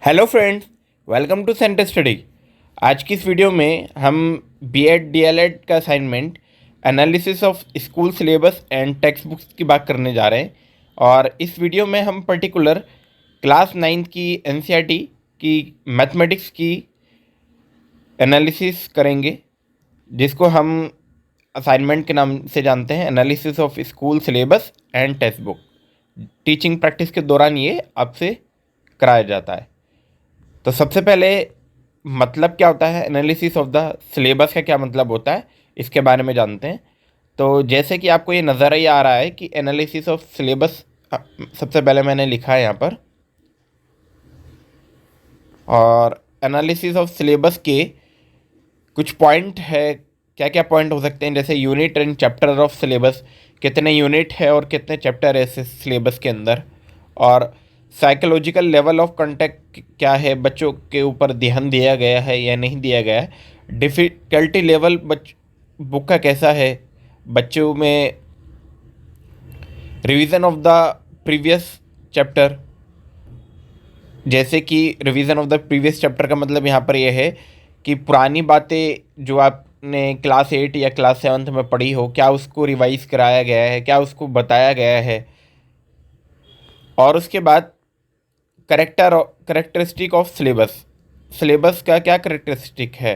Hello friends, welcome to centre study. आज की इस वीडियो में हम बीएड डीएलएड का assignment analysis of school syllabus and text books की बात करने जा रहे हैं। और इस वीडियो में हम पर्टिकुलर क्लास 9th की एनसीईआरटी की मैथमेटिक्स की एनालिसिस करेंगे, जिसको हम असाइनमेंट के नाम से जानते हैं, analysis of school syllabus and text book. Teaching practice के दौरान ये आपसे कराया जाता है। तो सबसे पहले मतलब क्या होता है, एनालिसिस ऑफ द सिलेबस का क्या मतलब होता है, इसके बारे में जानते हैं। तो जैसे कि आपको ये नज़र ही आ रहा है कि एनालिसिस ऑफ सिलेबस सबसे पहले मैंने लिखा है यहाँ पर। और एनालिसिस ऑफ सिलेबस के कुछ पॉइंट है, क्या क्या पॉइंट हो सकते हैं, जैसे unit and chapter of syllabus, कितने यूनिट है और कितने चैप्टर है इस सिलेबस के अंदर। और साइकोलॉजिकल लेवल ऑफ कंटेक्ट क्या है, बच्चों के ऊपर ध्यान दिया गया है या नहीं दिया गया है। डिफ़िकल्टी लेवल बुक का कैसा है, बच्चों में revision of the previous chapter. जैसे कि revision of the previous chapter का मतलब यहाँ पर यह है कि पुरानी बातें जो आपने क्लास 8 या क्लास 7 में पढ़ी हो, क्या उसको रिवाइज कराया गया है, क्या उसको बताया गया है। और उसके बाद करेक्टरिस्टिक ऑफ सिलेबस, सिलेबस का क्या करेक्टरिस्टिक है।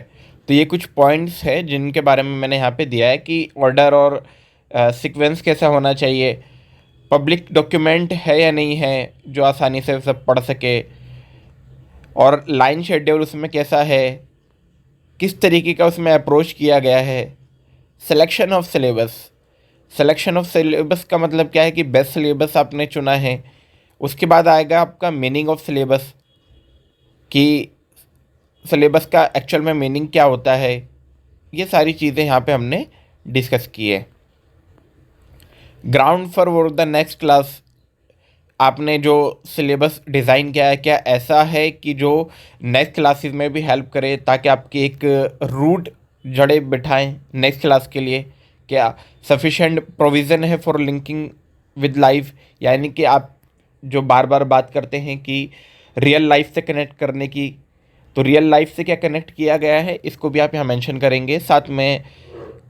तो ये कुछ पॉइंट्स है जिनके बारे में मैंने यहाँ पे दिया है कि ऑर्डर और सीक्वेंस कैसा होना चाहिए, पब्लिक डॉक्यूमेंट है या नहीं है जो आसानी से सब पढ़ सके, और लाइन शेड्यूल उसमें कैसा है, किस तरीके का उसमें अप्रोच किया गया है। Selection of syllabus, selection of syllabus का मतलब क्या है कि बेस्ट सिलेबस आपने चुना है। उसके बाद आएगा आपका मीनिंग ऑफ सिलेबस, कि सिलेबस का एक्चुअल में मीनिंग क्या होता है। ये सारी चीज़ें यहाँ पे हमने डिस्कस की है। Ground for the next class, आपने जो सिलेबस डिज़ाइन किया है क्या ऐसा है कि जो नेक्स्ट क्लासेस में भी हेल्प करे, ताकि आपकी एक रूट जड़े बिठाएं नेक्स्ट क्लास के लिए। क्या सफिशेंट प्रोविज़न है फॉर लिंकिंग विद लाइफ, यानी कि आप जो बार बार बात करते हैं कि रियल लाइफ से कनेक्ट करने की, तो रियल लाइफ से क्या कनेक्ट किया गया है इसको भी आप यहाँ मेंशन करेंगे। साथ में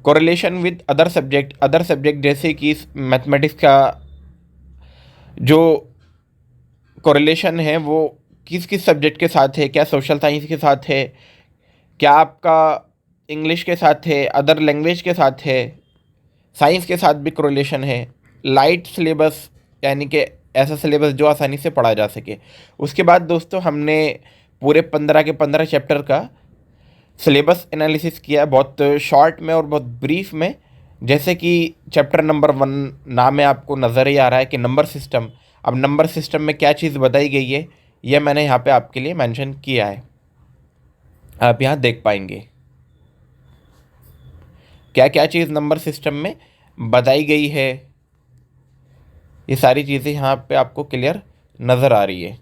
correlation with other subject, other subject जैसे कि मैथमेटिक्स का जो कोरिलेशन है वो किस किस सब्जेक्ट के साथ है, क्या सोशल साइंस के साथ है, क्या आपका इंग्लिश के साथ है, अदर लैंग्वेज के साथ है, साइंस के साथ भी कोरिलेशन है। लाइट सिलेबस, यानी कि ऐसा सिलेबस जो आसानी से पढ़ा जा सके। उसके बाद दोस्तों हमने पूरे 15 के 15 चैप्टर का सिलेबस एनालिसिस किया, बहुत शॉर्ट में और बहुत ब्रीफ में। जैसे कि चैप्टर नंबर 1 नाम में आपको नज़र ही आ रहा है कि नंबर सिस्टम। अब नंबर सिस्टम में क्या चीज़ बताई गई है, यह मैंने यहाँ पे आपके लिए मेंशन किया है, आप यहाँ देख पाएंगे क्या क्या चीज़ नंबर सिस्टम में बताई गई है। ये सारी चीज़ें यहाँ पे आपको क्लियर नज़र आ रही है।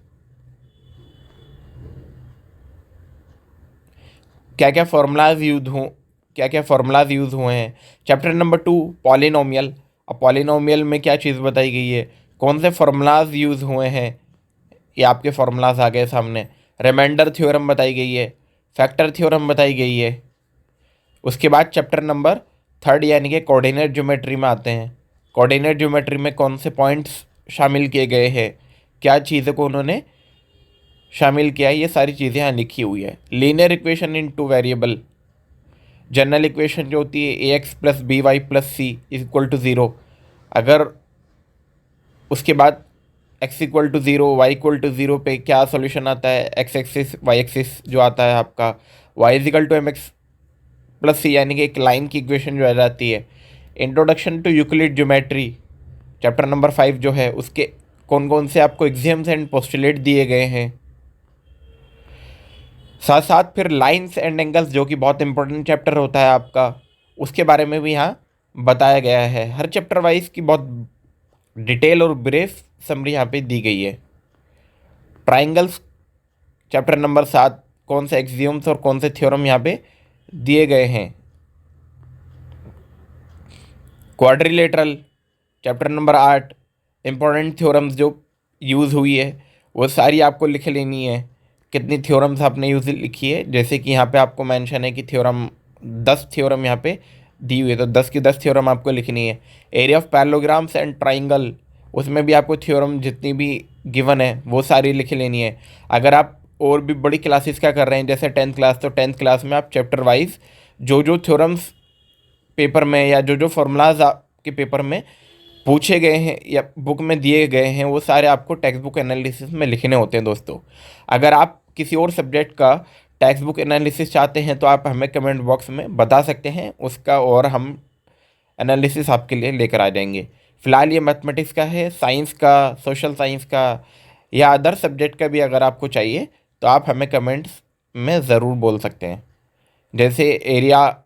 क्या क्या फार्मूलाज यूज हों, क्या क्या फार्मूलाज यूज़ हुए हैं। चैप्टर नंबर 2 पॉलिनोमियल, अब पॉलिनोमियल में क्या चीज़ बताई गई है, कौन से फार्मूलाज यूज़ हुए हैं, ये आपके फार्मूलाज आ गए सामने। रिमाइंडर थ्योरम बताई गई है, फैक्टर थ्योरम बताई गई है। उसके बाद चैप्टर नंबर 3 यानी कि कोऑर्डिनेट ज्योमेट्री में आते हैं। कोऑर्डिनेट ज्योमेट्री में कौन से पॉइंट्स शामिल किए गए हैं, क्या चीज़ों को उन्होंने शामिल किया है, ये सारी चीज़ें यहाँ लिखी हुई है। Linear equation in 2 variable, general equation जो होती है A X plus B Y plus C is equal to zero, अगर उसके बाद x equal to zero Y equal to zero पे क्या सॉल्यूशन आता है, एक्स एक्सिस वाई एक्सिस जो आता है आपका, y is equal to M X plus C, यानी कि एक लाइन की इक्वेशन जो आ जाती है। Introduction to Euclid geometry chapter number 5 जो है, उसके कौन कौन से आपको एग्जाम्स एंड पोस्टुलेट दिए गए हैं। साथ साथ फिर लाइंस एंड एंगल्स जो कि बहुत इंपॉर्टेंट चैप्टर होता है आपका, उसके बारे में भी यहाँ बताया गया है। हर चैप्टर वाइज की बहुत डिटेल और ब्रीफ समरी यहाँ पे दी गई है। ट्राइंगल्स चैप्टर नंबर 7, कौन से एक्सियम्स और कौन से थ्योरम यहाँ पे दिए गए हैं। Quadrilateral chapter number 8, important theorems जो यूज़ हुई है वो सारी आपको लिख लेनी है। कितनी थ्योरम्स आपने यूज लिखी है। जैसे कि यहाँ पे आपको मेंशन है कि थ्योरम 10 थ्योरम यहाँ पे दी हुई है, तो 10 की 10 थ्योरम आपको लिखनी है। Area of parallelograms and triangle, उसमें भी आपको थ्योरम जितनी भी गिवन है वो सारी लिख लेनी है। अगर आप और भी बड़ी क्लासेस का कर रहे हैं जैसे 10th क्लास, तो 10th क्लास में आप चैप्टर वाइज जो जो थ्योरम्स पेपर में या जो जो फॉर्मूलाज आपके पेपर में पूछे गए हैं या बुक में दिए गए हैं वो सारे आपको टेक्स्ट बुक एनालिसिस में लिखने होते हैं दोस्तों। अगर आप किसी और सब्जेक्ट का टेक्स्ट बुक एनालिसिस चाहते हैं तो आप हमें कमेंट बॉक्स में बता सकते हैं उसका, और हम एनालिसिस आपके लिए लेकर आ जाएंगे। फ़िलहाल ये मैथमेटिक्स का है, साइंस का, सोशल साइंस का या अदर सब्जेक्ट का भी अगर आपको चाहिए तो आप हमें कमेंट्स में ज़रूर बोल सकते हैं। जैसे एरिया,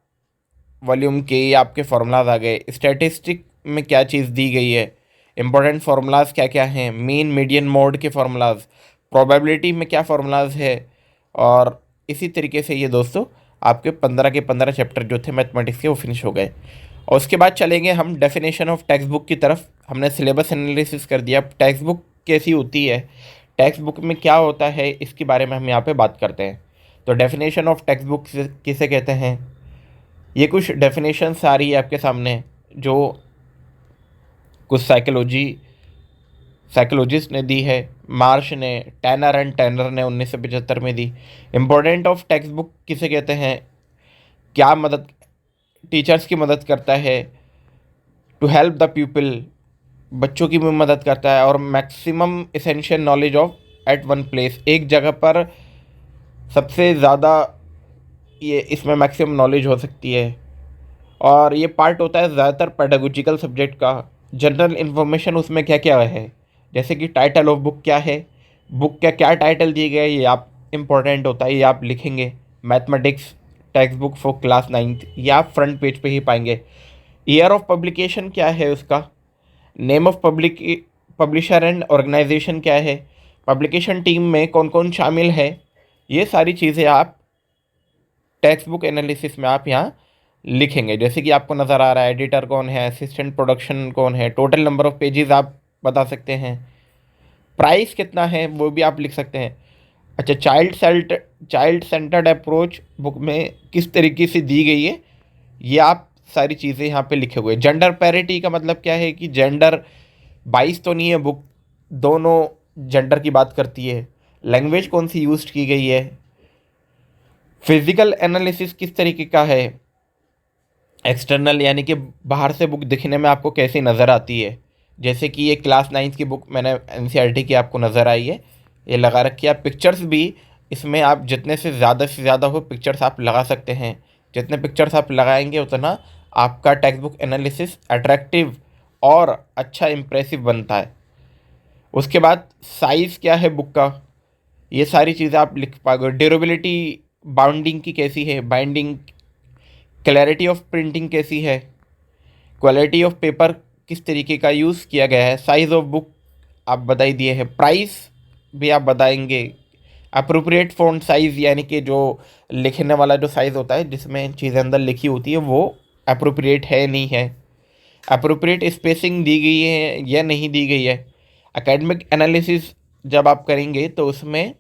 वॉल्यूम के, ये आपके फार्मूलाज आ गए। स्टैटिस्टिक में क्या चीज़ दी गई है, इंपॉर्टेंट फार्मूलाज क्या क्या हैं, मीन मीडियन मोड के फार्मूलाज, प्रोबेबिलिटी में क्या फार्मूलाज है। और इसी तरीके से ये दोस्तों आपके 15 के 15 चैप्टर जो थे मैथमेटिक्स के वो फिनिश हो गए। और उसके बाद चलेंगे हम डेफिनेशन ऑफ टेक्स्ट बुक की तरफ। हमने सिलेबस एनालिसिस कर दिया, टेक्स्ट बुक कैसी होती है, टेक्स्ट बुक में क्या होता है, इसके बारे में हम यहाँ पे बात करते हैं। तो डेफिनेशन ऑफ टेक्स्ट बुक किसे कहते हैं, ये कुछ डेफिनेशंस आ रही है आपके सामने जो कुछ साइकोलॉजिस्ट ने दी है। मार्श ने, टैनर एंड टैनर ने 1975 में दी। इम्पोर्टेंट ऑफ टेक्स्ट बुक किसे कहते हैं, क्या मदद, टीचर्स की मदद करता है, टू हेल्प द पीपल, बच्चों की भी मदद करता है, और maximum essential knowledge of at one place, एक जगह पर सबसे ज़्यादा ये इसमें मैक्सिमम नॉलेज हो सकती है। और ये पार्ट होता है ज़्यादातर पेडागोजिकल सब्जेक्ट का। जनरल इन्फॉर्मेशन उसमें क्या क्या है, जैसे कि टाइटल ऑफ बुक क्या है, बुक का क्या टाइटल दिए गए, ये आप इम्पोर्टेंट होता है, ये आप लिखेंगे। Mathematics text book for class 9th, ये आप फ्रंट पेज पे ही पाएंगे। ईयर ऑफ पब्लिकेशन क्या है उसका, name of publisher and organisation क्या है, पब्लिकेशन टीम में कौन कौन शामिल है, ये सारी चीज़ें आप टेक्स्ट बुक एनालिसिस में आप यहाँ लिखेंगे। जैसे कि आपको नज़र आ रहा है एडिटर कौन है, असिस्टेंट प्रोडक्शन कौन है, टोटल नंबर ऑफ पेजेस आप बता सकते हैं, प्राइस कितना है वो भी आप लिख सकते हैं। अच्छा, चाइल्ड सेंटर्ड अप्रोच बुक में किस तरीके से दी गई है, ये आप सारी चीज़ें यहाँ पे लिखे हुए। जेंडर पैरिटी का मतलब क्या है कि जेंडर 22 तो नहीं है बुक, दोनों जेंडर की बात करती है। लैंग्वेज कौन सी यूज की गई है, फिजिकल एनालिसिस किस तरीके का है, एक्सटर्नल यानी कि बाहर से बुक दिखने में आपको कैसी नज़र आती है। जैसे कि ये क्लास 9th की बुक मैंने एनसीईआरटी की आपको नज़र आई है, ये लगा रखी है। पिक्चर्स भी इसमें आप जितने से ज़्यादा हो पिक्चर्स आप लगा सकते हैं, जितने पिक्चर्स आप लगाएंगे उतना आपका टेक्स्ट बुक एनालिसिस अट्रैक्टिव और अच्छा इम्प्रेसिव बनता है। उसके बाद साइज़ क्या है बुक का, ये सारी चीज़ें आप लिख पाओगे। ड्यूरेबिलिटी, बाउंडिंग की कैसी है, बाइंडिंग, क्लैरिटी ऑफ प्रिंटिंग कैसी है, क्वालिटी ऑफ पेपर किस तरीके का यूज़ किया गया है, साइज़ ऑफ बुक आप बताई दिए हैं, प्राइस भी आप बताएंगे। अप्रोप्रिएट फ़ॉन्ट साइज़ यानी कि जो लिखने वाला जो साइज़ होता है जिसमें चीज़ें अंदर लिखी होती है वो अप्रोप्रिएट है नहीं है, अप्रोप्रिएट स्पेसिंग दी गई है या नहीं दी गई है। एकेडमिक एनालिसिस जब आप करेंगे तो उसमें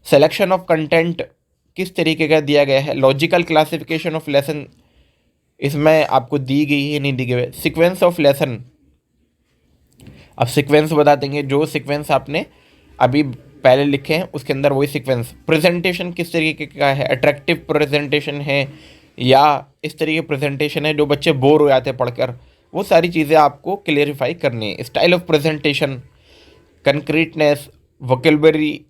सिलेक्शन ऑफ कंटेंट किस तरीके का दिया गया है, लॉजिकल क्लासिफिकेशन ऑफ लेसन इसमें आपको दी गई है नहीं दी गई है, सीक्वेंस ऑफ लेसन अब सीक्वेंस बता देंगे, जो सीक्वेंस आपने अभी पहले लिखे हैं उसके अंदर वही सीक्वेंस। प्रेजेंटेशन किस तरीके का है, अट्रैक्टिव प्रेजेंटेशन है या इस तरीके प्रेजेंटेशन है जो बच्चे बोर हो जाते हैं पढ़कर, वो सारी चीज़ें आपको क्लियरिफाई करनी है। Style of presentation, concreteness, vocabulary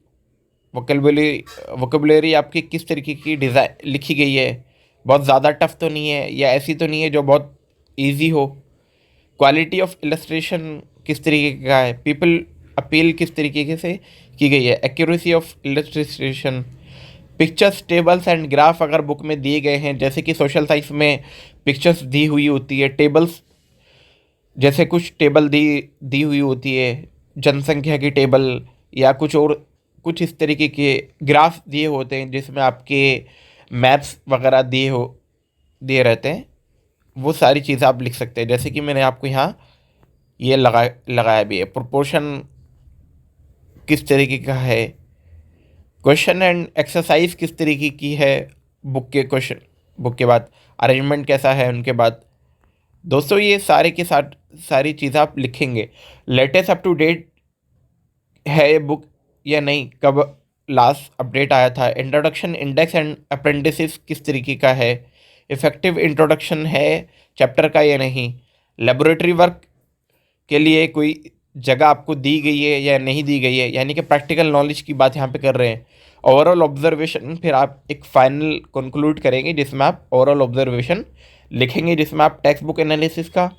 vocabulary vocabulary आपकी किस तरीके की डिज़ाइन लिखी गई है, बहुत ज़्यादा टफ तो नहीं है या ऐसी तो नहीं है जो बहुत इजी हो। क्वालिटी ऑफ इलस्ट्रेशन किस तरीके का है, पीपल अपील किस तरीके से की गई है, accuracy of illustration, pictures, tables and graph अगर बुक में दिए गए हैं, जैसे कि सोशल साइंस में पिक्चर्स दी हुई होती है, टेबल्स जैसे कुछ टेबल दी हुई होती है, जनसंख्या की टेबल या कुछ और कुछ इस तरीके के ग्राफ दिए होते हैं जिसमें आपके मैप्स वगैरह दिए रहते हैं, वो सारी चीज़ें आप लिख सकते हैं। जैसे कि मैंने आपको यहाँ ये लगाया भी है, प्रोपोर्शन किस तरीके का है, क्वेश्चन एंड एक्सरसाइज किस तरीके की है, बुक के क्वेश्चन, बुक के बाद अरेंजमेंट कैसा है, उनके बाद दोस्तों ये सारे के साथ सारी चीज़ें आप लिखेंगे। लेटेस्ट अप टू डेट है ये बुक या नहीं, कब लास्ट अपडेट आया था, इंट्रोडक्शन, इंडेक्स एंड अप्रेंटिसिस किस तरीके का है, इफेक्टिव इंट्रोडक्शन है चैप्टर का या नहीं, लेबोरेटरी वर्क के लिए कोई जगह आपको दी गई है या नहीं दी गई है, यानी कि प्रैक्टिकल नॉलेज की बात यहाँ पे कर रहे हैं। ओवरऑल ऑब्जर्वेशन, फिर आप एक फाइनल कंक्लूड करेंगे जिसमें आप ओवरऑल ऑब्जर्वेशन लिखेंगे, जिसमें आप टेक्स्ट बुक एनालिसिस का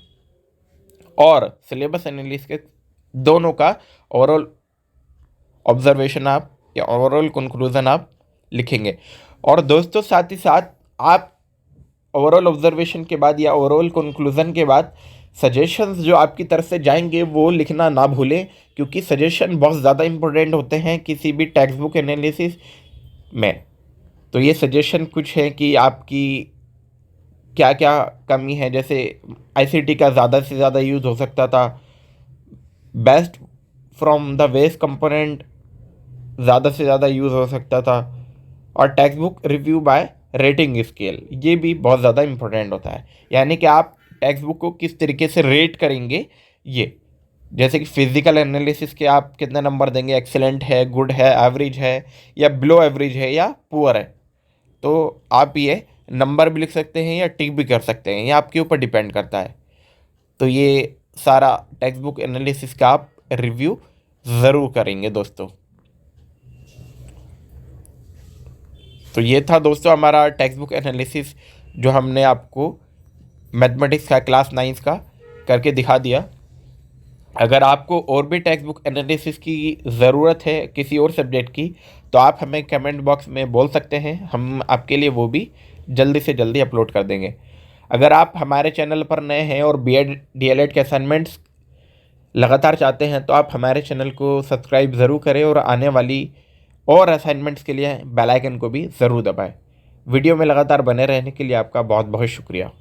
और सिलेबस एनालिसिस के दोनों का ओवरऑल ऑब्जर्वेशन आप या ओवरऑल कंक्लूजन आप लिखेंगे। और दोस्तों साथ ही साथ आप ओवरऑल ऑब्जर्वेशन के बाद या ओवरऑल कंक्लूजन के बाद सजेशंस जो आपकी तरफ से जाएंगे वो लिखना ना भूलें, क्योंकि सजेशन बहुत ज़्यादा इंपॉर्टेंट होते हैं किसी भी टेक्स्ट बुक एनालिसिस में। तो ये सजेशन कुछ है कि आपकी क्या क्या कमी है, जैसे आईसीटी का ज़्यादा से ज़्यादा यूज़ हो सकता था, best from the waste component ज़्यादा से ज़्यादा यूज़ हो सकता था, और text book review by rating scale ये भी बहुत ज़्यादा इंपॉर्टेंट होता है, यानी कि आप टेक्स्ट बुक को किस तरीके से रेट करेंगे। ये जैसे कि फिजिकल एनालिसिस के आप कितने नंबर देंगे, एक्सेलेंट है, गुड है, एवरेज है, या बिलो एवरेज है, या पुअर है, तो आप ये नंबर भी लिख सकते हैं या टिक भी कर सकते हैं, ये आपके ऊपर डिपेंड करता है। तो ये सारा टेक्स्ट बुक एनालिसिस का आप रिव्यू ज़रूर करेंगे दोस्तों। तो ये था दोस्तों हमारा टेक्स्ट बुक एनालिसिस जो हमने आपको मैथमेटिक्स का क्लास 9 का करके दिखा दिया। अगर आपको और भी टेक्स्ट बुक एनालिसिस की ज़रूरत है किसी और सब्जेक्ट की, तो आप हमें कमेंट बॉक्स में बोल सकते हैं, हम आपके लिए वो भी जल्दी से जल्दी अपलोड कर देंगे। अगर आप हमारे चैनल पर नए हैं और बीएड डीएलएड के असाइनमेंट्स लगातार चाहते हैं, तो आप हमारे चैनल को सब्सक्राइब ज़रूर करें और आने वाली और असाइनमेंट्स के लिए बेल आइकन को भी ज़रूर दबाएं। वीडियो में लगातार बने रहने के लिए आपका बहुत बहुत शुक्रिया।